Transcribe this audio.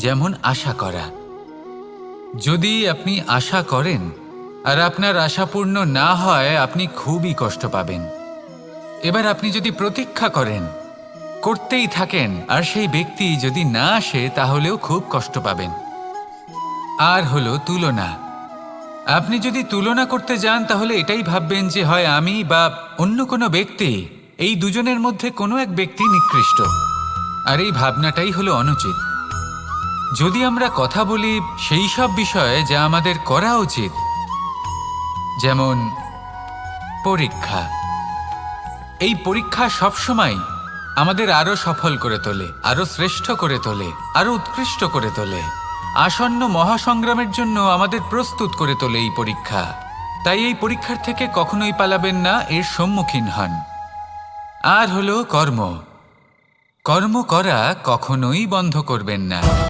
যেমন আশা করা। যদি আপনি আশা করেন আর আপনার আশা পূর্ণ না হয়, আপনি খুবই কষ্ট পাবেন। এবার আপনি যদি প্রতীক্ষা করেন, করতেই থাকেন, আর সেই ব্যক্তি যদি না আসে, তাহলেও খুব কষ্ট পাবেন। আর হলো তুলনা। আপনি যদি তুলনা করতে যান, তাহলে এটাই ভাববেন যে হয় আমি বা অন্য কোনো ব্যক্তি, এই দুজনের মধ্যে কোনো এক ব্যক্তি নিকৃষ্ট। আর এই ভাবনাটাই হলো অনুচিত। যদি আমরা কথা বলি সেই সব বিষয়ে যা আমাদের করা উচিত, যেমন পরীক্ষা। এই পরীক্ষা সবসময় আমাদের আরো সফল করে তোলে, আরো শ্রেষ্ঠ করে তোলে, আরো উৎকৃষ্ট করে তোলে। আসন্ন মহাসংগ্রামের জন্য আমাদের প্রস্তুত করে তোলে এই পরীক্ষা। তাই এই পরীক্ষার থেকে কখনোই পালাবেন না, এর সম্মুখীন হন। আর হলো কর্ম। কর্ম করা কখনোই বন্ধ করবেন না।